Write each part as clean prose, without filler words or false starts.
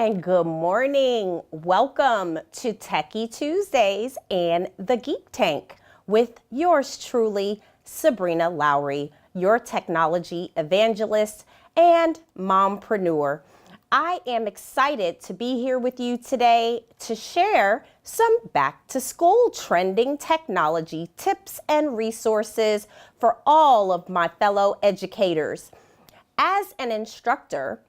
and good morning. Welcome to Techie Tuesdays and the Geek Tank with yours truly, Sabrina Lowery, your technology evangelist and mompreneur. I am excited to be here with you today to share some back to school trending technology tips and resources for all of my fellow educators. As an instructor,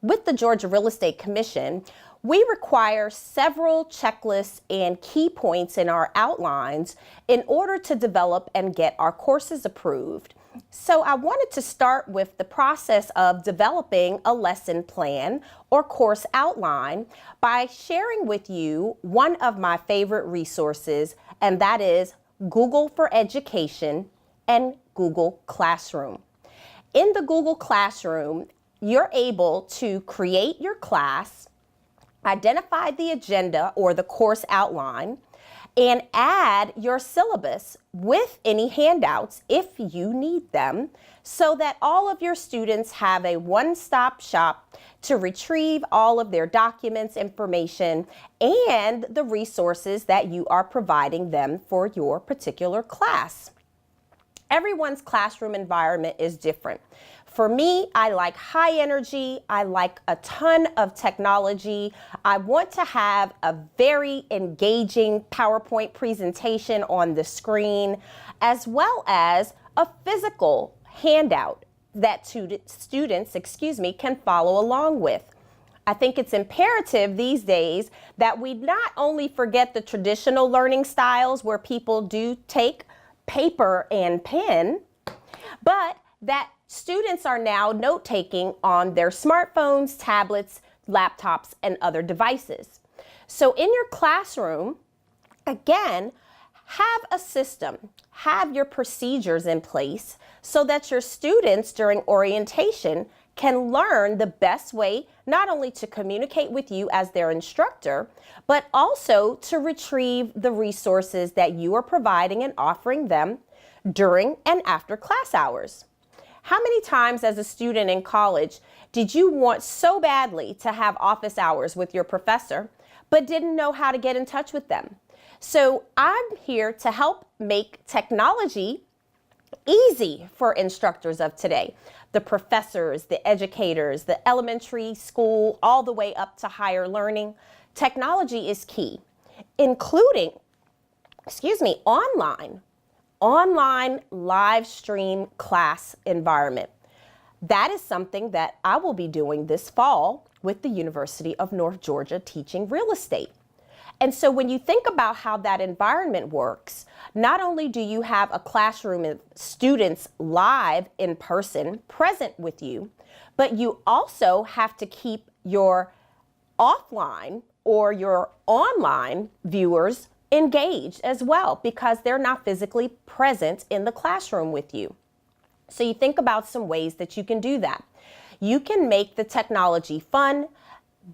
with the Georgia Real Estate Commission, we require several checklists and key points in our outlines in order to develop and get our courses approved. So I wanted to start with the process of developing a lesson plan or course outline by sharing with you one of my favorite resources, and that is Google for Education and Google Classroom. In the Google Classroom, you're able to create your class, identify the agenda or the course outline, and add your syllabus with any handouts if you need them, so that all of your students have a one-stop shop to retrieve all of their documents, information, and the resources that you are providing them for your particular class. Everyone's classroom environment is different. For me, I like high energy. I like a ton of technology. I want to have a very engaging PowerPoint presentation on the screen, as well as a physical handout that students can follow along with. I think it's imperative these days that we not only forget the traditional learning styles where people do take paper and pen, but that students are now note-taking on their smartphones, tablets, laptops, and other devices. So in your classroom, again, have a system, have your procedures in place so that your students during orientation can learn the best way not only to communicate with you as their instructor, but also to retrieve the resources that you are providing and offering them during and after class hours. How many times as a student in college did you want so badly to have office hours with your professor, but didn't know how to get in touch with them? So I'm here to help make technology easy for instructors of today. The professors, the educators, the elementary school, all the way up to higher learning. Technology is key, including, online live stream class environment. That is something that I will be doing this fall with the University of North Georgia teaching real estate. And so when you think about how that environment works, not only do you have a classroom of students live in person present with you, but you also have to keep your offline or your online viewers engaged as well, because they're not physically present in the classroom with you. So you think about some ways that you can do that. You can make the technology fun.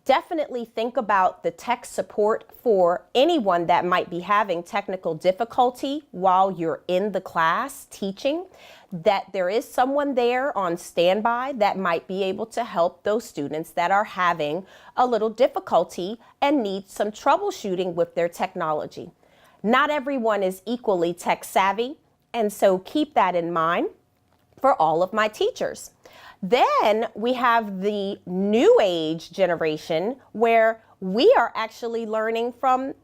Definitely think about the tech support for anyone that might be having technical difficulty while you're in the class teaching, that there is someone there on standby that might be able to help those students that are having a little difficulty and need some troubleshooting with their technology. Not everyone is equally tech savvy, and so keep that in mind for all of my teachers. Then we have the new age generation where we are actually learning from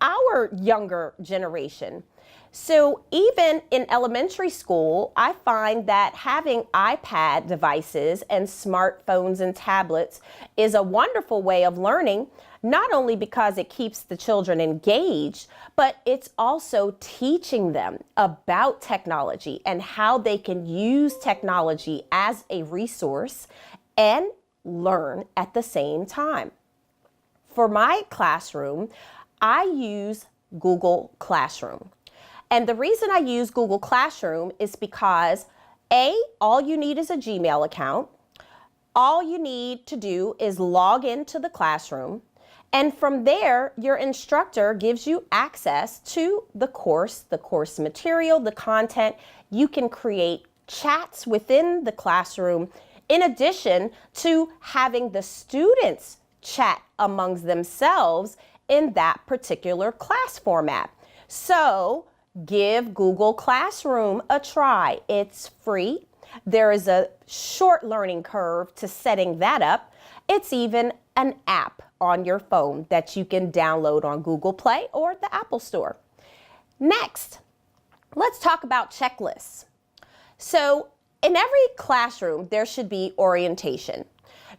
our younger generation. So even in elementary school, I find that having iPad devices and smartphones and tablets is a wonderful way of learning, not only because it keeps the children engaged, but it's also teaching them about technology and how they can use technology as a resource and learn at the same time. For my classroom, I use Google Classroom. And the reason I use Google Classroom is because all you need is a Gmail account. All you need to do is log into the classroom. And from there, your instructor gives you access to the course material, the content. You can create chats within the classroom, in addition to having the students chat amongst themselves in that particular class format. So give Google Classroom a try. It's free. There is a short learning curve to setting that up. It's even an app on your phone that you can download on Google Play or the Apple Store. Next, let's talk about checklists. So in every classroom, there should be orientation.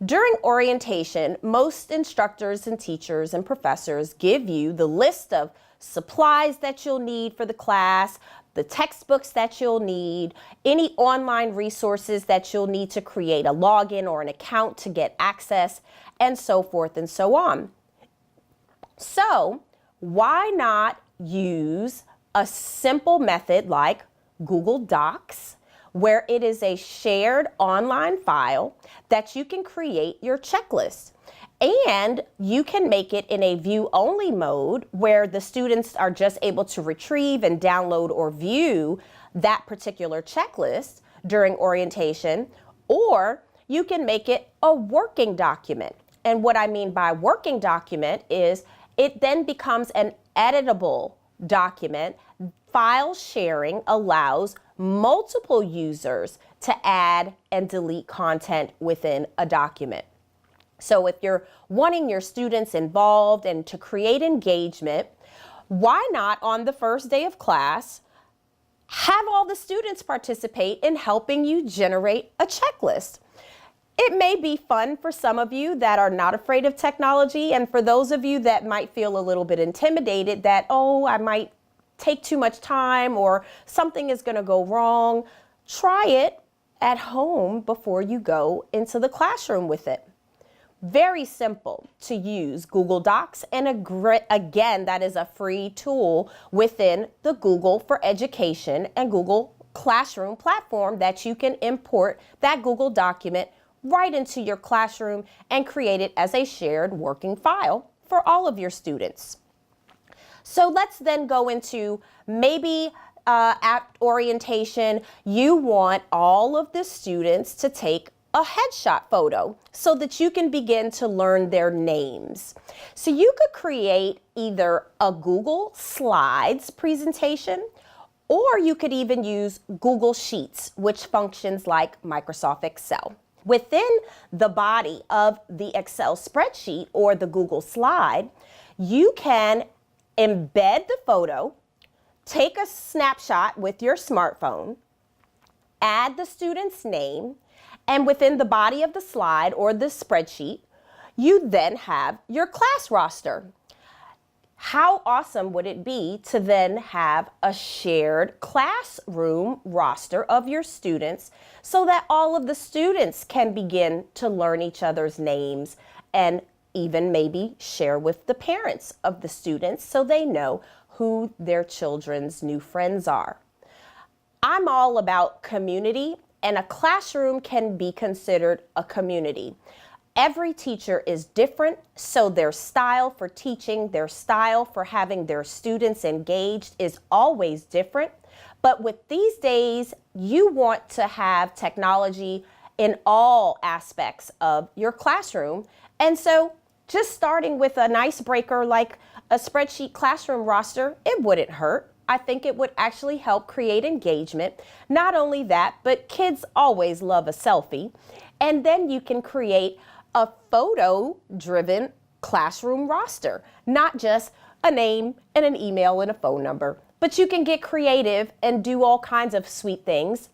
During orientation, most instructors and teachers and professors give you the list of supplies that you'll need for the class, the textbooks that you'll need, any online resources that you'll need to create a login or an account to get access, and so forth and so on. So why not use a simple method like Google Docs, where it is a shared online file that you can create your checklist. And you can make it in a view-only mode where the students are just able to retrieve and download or view that particular checklist during orientation, or you can make it a working document. And what I mean by working document is it then becomes an editable document. File sharing allows multiple users to add and delete content within a document. So if you're wanting your students involved and to create engagement, why not on the first day of class have all the students participate in helping you generate a checklist? It may be fun for some of you that are not afraid of technology, and for those of you that might feel a little bit intimidated that, oh, I might take too much time or something is going to go wrong, try it at home before you go into the classroom with it. Very simple to use Google Docs, and again, that is a free tool within the Google for Education and Google Classroom platform that you can import that Google document right into your classroom and create it as a shared working file for all of your students. So let's then go into maybe at orientation, you want all of the students to take a headshot photo so that you can begin to learn their names. So you could create either a Google Slides presentation, or you could even use Google Sheets, which functions like Microsoft Excel. Within the body of the Excel spreadsheet or the Google Slide, you can embed the photo, take a snapshot with your smartphone, add the student's name, and within the body of the slide or the spreadsheet, you then have your class roster. How awesome would it be to then have a shared classroom roster of your students so that all of the students can begin to learn each other's names and even maybe share with the parents of the students so they know who their children's new friends are. I'm all about community, and a classroom can be considered a community. Every teacher is different, so their style for teaching, their style for having their students engaged is always different. But with these days, you want to have technology in all aspects of your classroom. And so just starting with an icebreaker like a spreadsheet classroom roster, it wouldn't hurt. I think it would actually help create engagement. Not only that, but kids always love a selfie. And then you can create a photo-driven classroom roster, not just a name and an email and a phone number. But you can get creative and do all kinds of sweet things,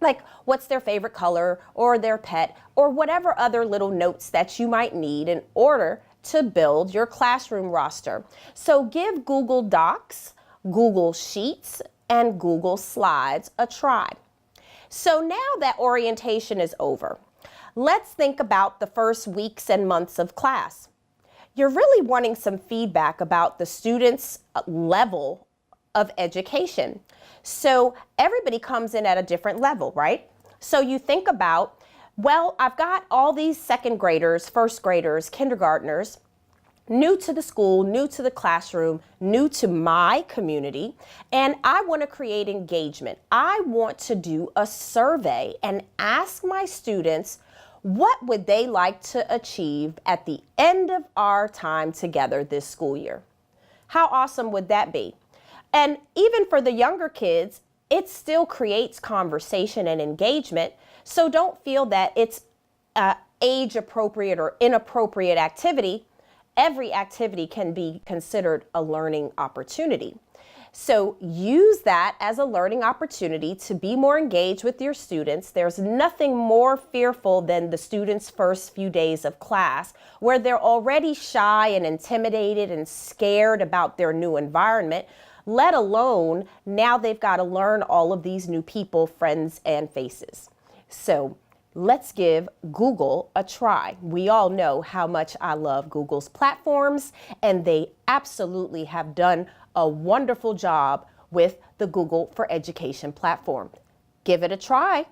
like what's their favorite color or their pet or whatever other little notes that you might need in order to build your classroom roster. So give Google Docs, Google Sheets, and Google Slides a try. So now that orientation is over, let's think about the first weeks and months of class. You're really wanting some feedback about the students' level of education. So everybody comes in at a different level, right? So you think about, well, I've got all these second graders, first graders, kindergartners, new to the school, new to the classroom, new to my community, and I want to create engagement. I want to do a survey and ask my students what would they like to achieve at the end of our time together this school year? How awesome would that be? And even for the younger kids, it still creates conversation and engagement. So don't feel that it's age appropriate or inappropriate activity. Every activity can be considered a learning opportunity. So use that as a learning opportunity to be more engaged with your students. There's nothing more fearful than the students' first few days of class, where they're already shy and intimidated and scared about their new environment, let alone now they've got to learn all of these new people, friends, and faces. So let's give Google a try. We all know how much I love Google's platforms, and they absolutely have done a wonderful job with the Google for Education platform. Give it a try.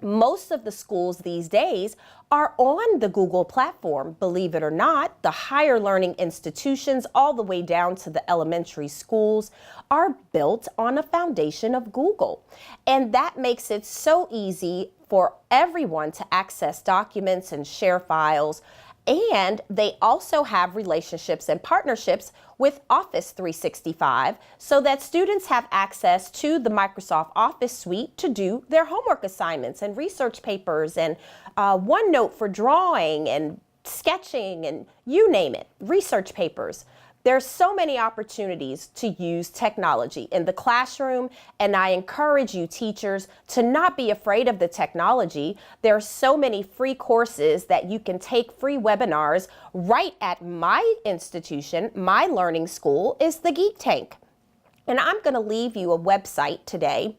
Most of the schools these days are on the Google platform, believe it or not. The higher learning institutions, all the way down to the elementary schools, are built on a foundation of Google. And that makes it so easy for everyone to access documents and share files. And they also have relationships and partnerships with Office 365 so that students have access to the Microsoft Office suite to do their homework assignments and research papers and OneNote for drawing and sketching and you name it, research papers. There's so many opportunities to use technology in the classroom, and I encourage you teachers to not be afraid of the technology. There are so many free courses that you can take, free webinars right at my institution. My learning school is the Geek Tank. And I'm going to leave you a website today